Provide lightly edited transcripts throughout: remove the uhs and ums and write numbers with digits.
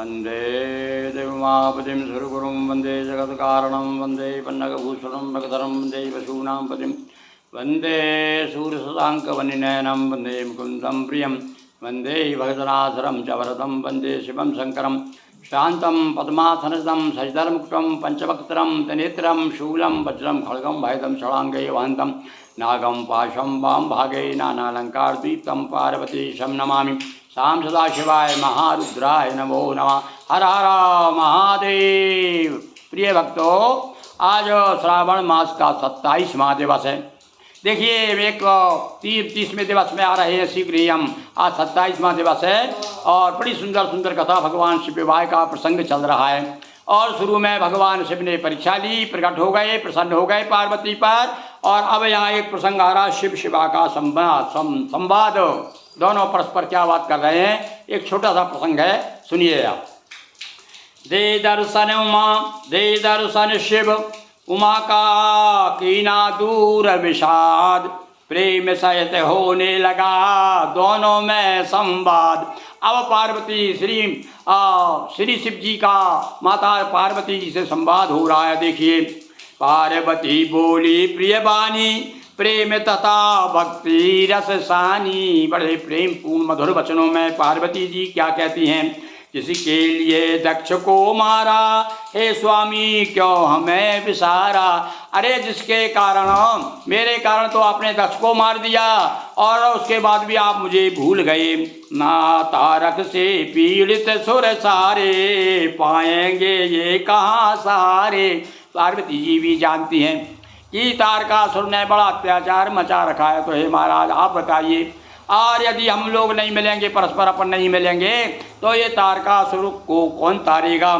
वंदे देवमापतिं सुरगुरुं वंदे जगत्कारणं वंदे पन्नगभूषणं भगधरं वंदे पशूनां पतिं वंदे सूर्यशशाङ्कवनिनयनं वंदे मुकुन्दं प्रियं वंदे भगतनाथरं च वरदं वंदे शिवं शङ्करं शान्तं पद्मासनस्थं सजधरमुक्तं पंचवक्त्रं त्रिनेत्रं शूलं वज्रं खड्गं भयदं षडाङ्गै वहन्तं नागं पाशं वां भागे नानालङ्कारदीप्तं पार्वतीशं नमामि। शाम सदाशिवाय महारुद्राय नमो नमः। हर हर महादेव। प्रिय भक्तों, आज श्रावण मास का 27वां दिवस है। देखिए, एक 30वें दिवस में आ रहे हैं शीघ्र ही हम। आज 27वां दिवस है और बड़ी सुंदर सुंदर कथा भगवान शिव विवाह का प्रसंग चल रहा है। और शुरू में भगवान शिव ने परीक्षा ली, प्रकट हो गए, प्रसन्न हो गए पार्वती पर। और अब यहाँ एक प्रसंग आ रहा, शिव शिवा का संवाद। दोनों परस्पर क्या बात कर रहे हैं, एक छोटा सा प्रसंग है, सुनिए आप। दे दर्शन उमा, दे दर्शन शिव, उमा का कीना दूर विषाद, प्रेम सहित होने लगा दोनों में संवाद। अब पार्वती श्री शिव जी का माता पार्वती जी से संवाद हो रहा है। देखिए, पार्वती बोली प्रिय बानी, प्रेम तथा भक्ति रस सानी। बड़े प्रेम पूर्ण मधुर वचनों में पार्वती जी क्या कहती हैं, जिसके लिए दक्ष को मारा, हे स्वामी क्यों हमें विसारा। अरे जिसके कारण, मेरे कारण तो आपने दक्ष को मार दिया और उसके बाद भी आप मुझे भूल गए। ना तारक से पीड़ित सुर सारे, पाएंगे ये कहाँ सारे। पार्वती जी भी जानती हैं कि तारकासुर ने बड़ा अत्याचार मचा रखा है। तो हे महाराज, आप बताइए, और यदि हम लोग नहीं मिलेंगे, परस्पर अपन नहीं मिलेंगे, तो ये तारकासुर को कौन तारेगा।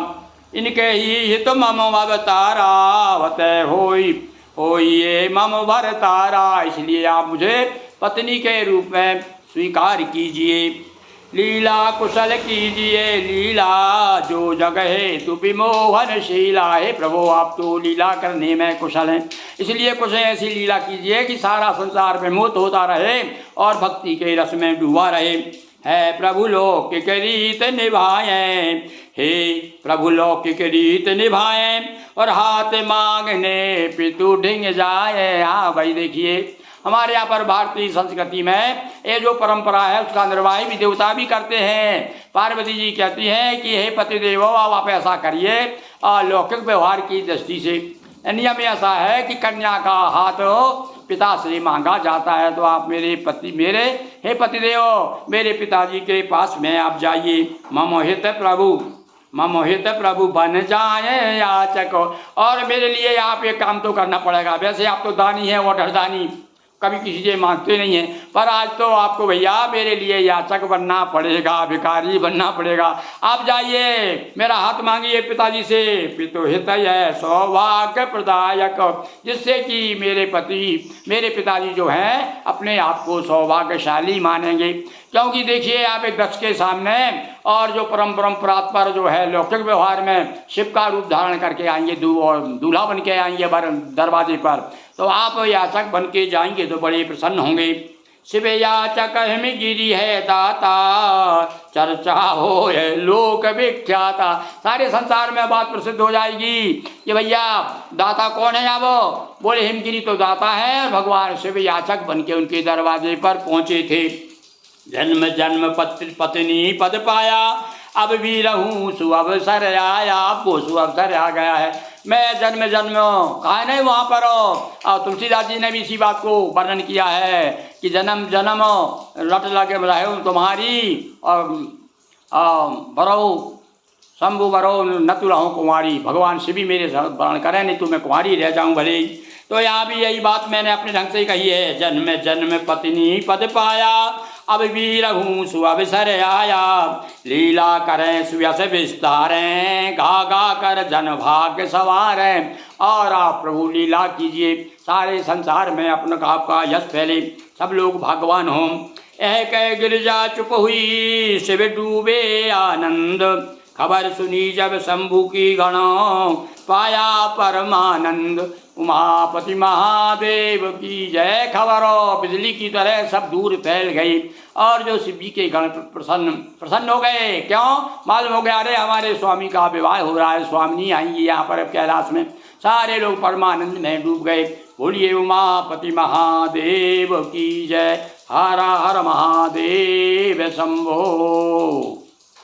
इनके ही हित मम अवतारावत होई ये मम भर तारा। इसलिए आप मुझे पत्नी के रूप में स्वीकार कीजिए, लीला कुशल कीजिए, लीला जो जगह तु विमोहनशीला। है प्रभु, आप तो लीला करने में कुशल हैं, इसलिए कुछ ऐसी लीला कीजिए कि सारा संसार में मोहित होता रहे और भक्ति के रस में डूबा रहे। है प्रभु लौकिक रीत निभाएं, हे प्रभु लौकिक रीत निभाएं, और हाथ मांगने पितु ढिंग जाए। हाँ भाई, देखिए हमारे यहाँ पर भारतीय संस्कृति में ये जो परंपरा है उसका निर्वाह भी देवता भी करते हैं। पार्वती जी कहती हैं कि हे पतिदेव, आप ऐसा करिए, लौकिक व्यवहार की दृष्टि से नियम ऐसा है कि कन्या का हाथ पिता से मांगा जाता है। तो आप हे पतिदेव, मेरे पिताजी के पास में आप जाइए। मम हित प्रभु बन जाए याचक। और मेरे लिए आप एक काम तो करना पड़ेगा। वैसे आप तो दानी हैं, वोटर दानी, कभी किसी से मांगते नहीं हैं, पर आज तो आपको भैया मेरे लिए याचक बनना पड़ेगा, भिखारी बनना पड़ेगा। आप जाइए, मेरा हाथ मांगिए पिताजी से। पितु हित है सौभाग्य प्रदायक, जिससे कि मेरे पिताजी जो हैं अपने आप को सौभाग्यशाली मानेंगे। क्योंकि देखिए, आप एक दक्ष के सामने और जो परंपरा पर जो है लौकिक व्यवहार में शिव का रूप धारण करके आएंगे, दूल्हा बन के आएंगे दरवाजे पर, तो आप याचक बन के जाएंगे तो बड़े प्रसन्न होंगे। शिव याचक हम गिरी है दाता, चर्चा हो है लोक विख्याता। सारे संसार में बात प्रसिद्ध हो जाएगी कि भैया दाता कौन है। अब बोले हिमगिरी तो दाता है। भगवान शिव याचक बन के उनके दरवाजे पर पहुँचे थे। जन्म जन्म पत्नी पद पाया, अब भी रहूं सुअवसर आया। आपको सुअवसर आ गया है। मैं जन्म कहा नहीं वहाँ पर। और तुलसीदास जी ने भी इसी बात को वर्णन किया है कि जन्म जन्म लट लगे रहे तुम्हारी, और बरो शंभु बरो नतु रहूं कुंवारी। भगवान शिव भी मेरे वर्ण करें, नहीं तो मैं कुंवारी रह जाऊं भले। तो यहाँ भी यही बात मैंने अपने ढंग से कही है। जन्म जन्म पत्नी पद पाया, अब भी रहूं सुअवसर आया। लीला करें सुयस विस्तारें, गा गा कर जन भाग्य सवारें। और आप प्रभु लीला कीजिए, सारे संसार में अपना आपका यश फैले, सब लोग भाग्यवान हों। यह कह गिरजा चुप हुई, शिव डूबे आनंद। खबर सुनी जब शंभु की गणों, पाया परमानंद। उमापति महादेव की जय। खबर बिजली की तरह सब दूर फैल गई और जो शिव जी के गण प्रसन्न हो गए। क्यों? मालूम हो गया, अरे हमारे स्वामी का विवाह हो रहा है, स्वामिनी आएंगी यहाँ पर अब कैलाश में। सारे लोग परमानंद में डूब गए। बोलिए उमापति महादेव की जय। हर हर महादेव शंभो।